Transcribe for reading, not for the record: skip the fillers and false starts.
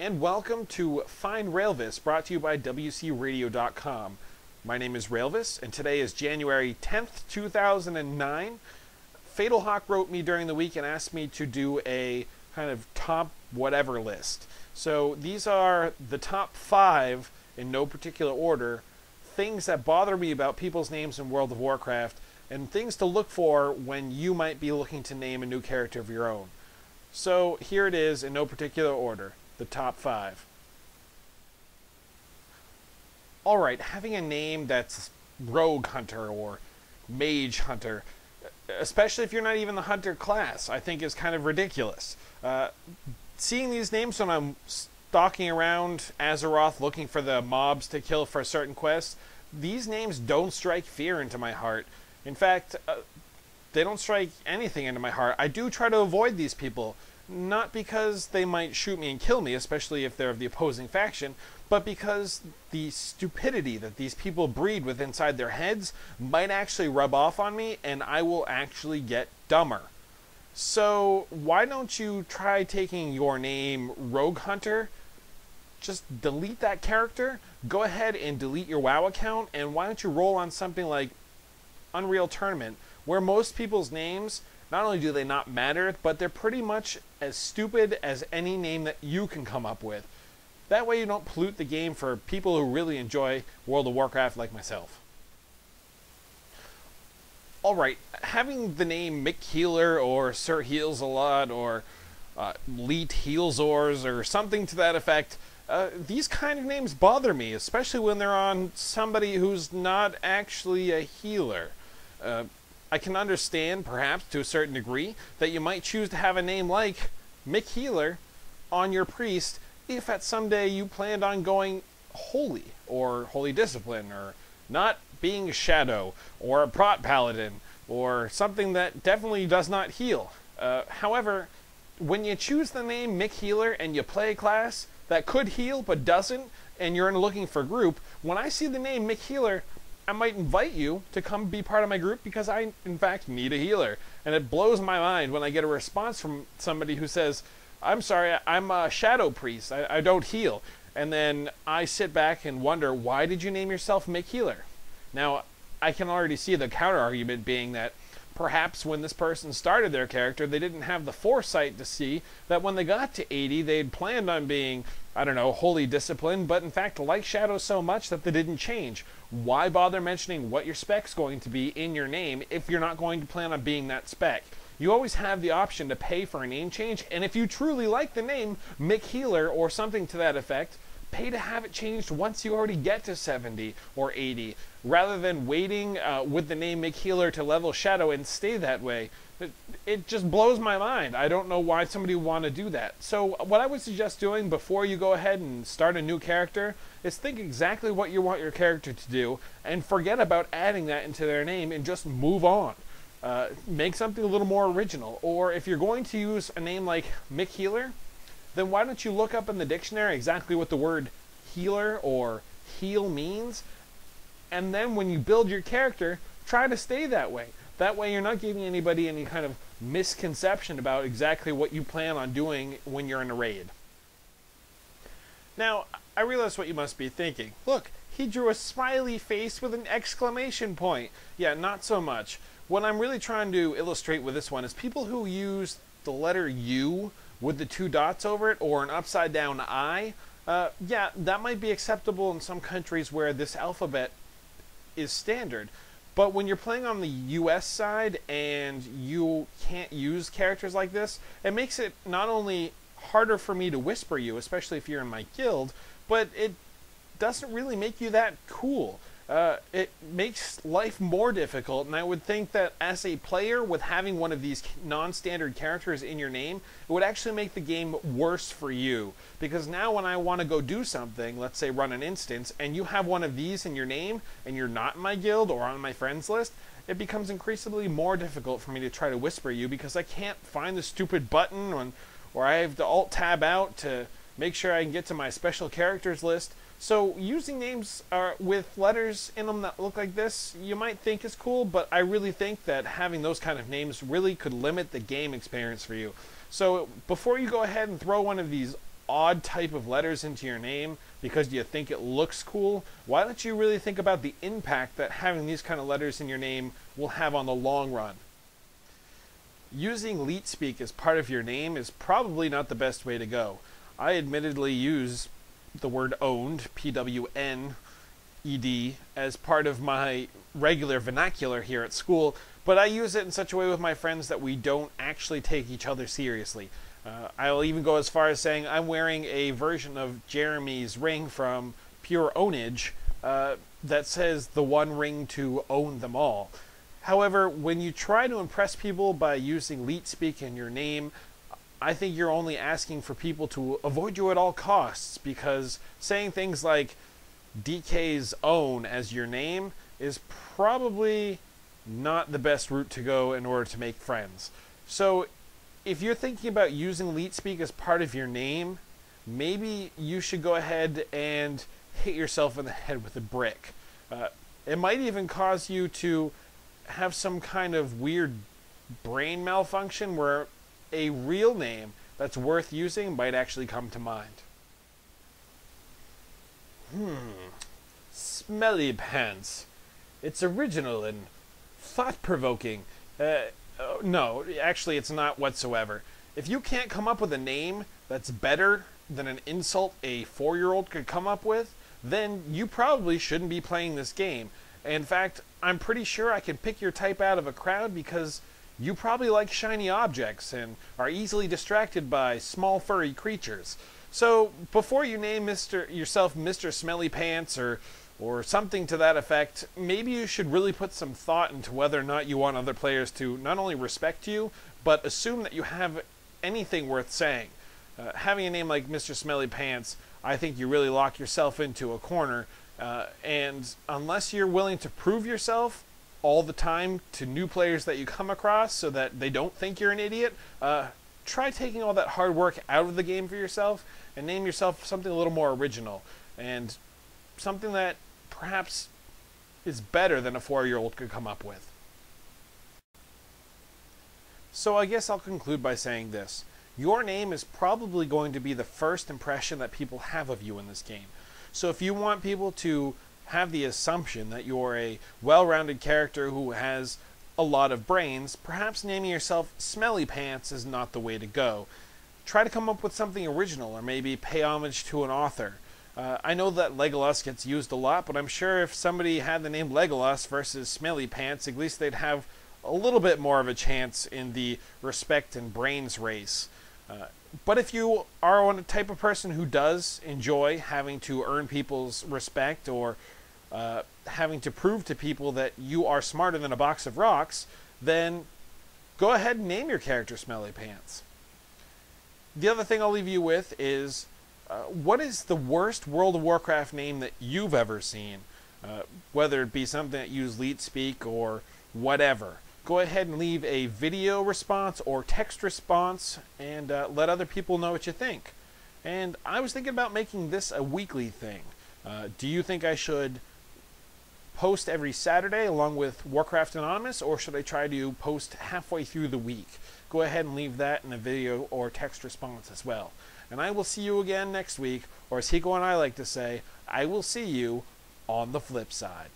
and welcome to Find Railvas, brought to you by WCRadio.com. My name is Railvas, and today is January 10th, 2009. Fatal Hawk wrote me during the week and asked me to do a kind of top whatever list. So these are the top 5, in no particular order, things that bother me about people's names in World of Warcraft, and things to look for when you might be looking to name a new character of your own. So here it is in no particular order, the top 5. Alright, having a name that's Rogue Hunter or Mage Hunter, especially if you're not even the Hunter class, I think is kind of ridiculous. Seeing these names when I'm stalking around Azeroth looking for the mobs to kill for certain quests, these names don't strike fear into my heart. In fact, they don't strike anything into my heart. I do try to avoid these people, not because they might shoot me and kill me, especially if they're of the opposing faction, but because the stupidity that these people breed with inside their heads might actually rub off on me, and I will actually get dumber. So why don't you try taking your name Rogue Hunter, just delete that character, go ahead and delete your WoW account, and why don't you roll on something like Unreal Tournament, where most people's names, not only do they not matter, but they're pretty much as stupid as any name that you can come up with. That way you don't pollute the game for people who really enjoy World of Warcraft like myself. Alright, having the name Mick Healer or Sir Heals a Lot or Leet Healsors or something to that effect, these kind of names bother me, especially when they're on somebody who's not actually a healer. I can understand, perhaps to a certain degree, that you might choose to have a name like Mick Healer on your priest if at some day you planned on going holy, or holy discipline, or not being a shadow, or a prot paladin, or something that definitely does not heal. However, when you choose the name Mick Healer and you play a class that could heal but doesn't, and you're looking for group, when I see the name Mick Healer, I might invite you to come be part of my group because I, in fact, need a healer. And it blows my mind when I get a response from somebody who says, I'm sorry, I'm a shadow priest, I don't heal. And then I sit back and wonder, why did you name yourself Mick Healer? Now, I can already see the counter-argument being that perhaps when this person started their character, they didn't have the foresight to see that when they got to 80, they'd planned on being, I don't know, holy discipline, but in fact liked Shadow so much that they didn't change. Why bother mentioning what your spec's going to be in your name if you're not going to plan on being that spec? You always have the option to pay for a name change, and if you truly like the name Mick Healer or something to that effect, pay to have it changed once you already get to 70 or 80, rather than waiting with the name Mick Healer to level Shadow and stay that way. It just blows my mind. I don't know why somebody would want to do that. So what I would suggest doing before you go ahead and start a new character is think exactly what you want your character to do and forget about adding that into their name and just move on. Make something a little more original. Or if you're going to use a name like Mick Healer, then why don't you look up in the dictionary exactly what the word healer or heal means, and then when you build your character, try to stay that way. That way you're not giving anybody any kind of misconception about exactly what you plan on doing when you're in a raid. Now, I realize what you must be thinking. Look, he drew a smiley face with an exclamation point. Yeah, not so much. What I'm really trying to illustrate with this one is people who use the letter U with the 2 dots over it, or an upside down I, yeah, that might be acceptable in some countries where this alphabet is standard. But when you're playing on the US side and you can't use characters like this, it makes it not only harder for me to whisper you, especially if you're in my guild, but it doesn't really make you that cool. It makes life more difficult, and I would think that as a player, with having one of these non-standard characters in your name, it would actually make the game worse for you. Because now when I want to go do something, let's say run an instance, and you have one of these in your name, and you're not in my guild or on my friends list, it becomes increasingly more difficult for me to try to whisper you because I can't find the stupid button, or I have to Alt-Tab out to make sure I can get to my special characters list. So using names with letters in them that look like this, you might think is cool, but I really think that having those kind of names really could limit the game experience for you. So before you go ahead and throw one of these odd type of letters into your name because you think it looks cool, why don't you really think about the impact that having these kind of letters in your name will have on the long run? Using Leetspeak as part of your name is probably not the best way to go. I admittedly use the word owned, P-W-N-E-D, as part of my regular vernacular here at school, but I use it in such a way with my friends that we don't actually take each other seriously. I'll even go as far as saying I'm wearing a version of Jeremy's ring from Pure Ownage that says the one ring to own them all. However, when you try to impress people by using Leetspeak in your name, I think you're only asking for people to avoid you at all costs, because saying things like DK's own as your name is probably not the best route to go in order to make friends. So if you're thinking about using Leetspeak as part of your name, maybe you should go ahead and hit yourself in the head with a brick. It might even cause you to have some kind of weird brain malfunction where a real name that's worth using might actually come to mind. Smelly Pants. It's original and thought-provoking. No, actually it's not whatsoever. If you can't come up with a name that's better than an insult a 4-year-old could come up with, then you probably shouldn't be playing this game. In fact, I'm pretty sure I can pick your type out of a crowd because you probably like shiny objects and are easily distracted by small furry creatures. So before you name yourself Mr. Smelly Pants or something to that effect, maybe you should really put some thought into whether or not you want other players to not only respect you, but assume that you have anything worth saying. Having a name like Mr. Smelly Pants, I think you really lock yourself into a corner, and unless you're willing to prove yourself all the time to new players that you come across so that they don't think you're an idiot, try taking all that hard work out of the game for yourself and name yourself something a little more original and something that perhaps is better than a 4-year-old could come up with. So I guess I'll conclude by saying this. Your name is probably going to be the first impression that people have of you in this game. So if you want people to have the assumption that you're a well-rounded character who has a lot of brains, perhaps naming yourself Smelly Pants is not the way to go. Try to come up with something original, or maybe pay homage to an author. I know that Legolas gets used a lot, but I'm sure if somebody had the name Legolas versus Smelly Pants, at least they'd have a little bit more of a chance in the respect and brains race. But if you are a type of person who does enjoy having to earn people's respect or having to prove to people that you are smarter than a box of rocks, then go ahead and name your character Smelly Pants. The other thing I'll leave you with is, what is the worst World of Warcraft name that you've ever seen? Whether it be something that uses Leetspeak or whatever. Go ahead and leave a video response or text response and let other people know what you think. And I was thinking about making this a weekly thing. Do you think I should post every Saturday along with Warcraft Anonymous, or should I try to post halfway through the week? Go ahead and leave that in a video or text response as well. And I will see you again next week, or as Hiko and I like to say, I will see you on the flip side.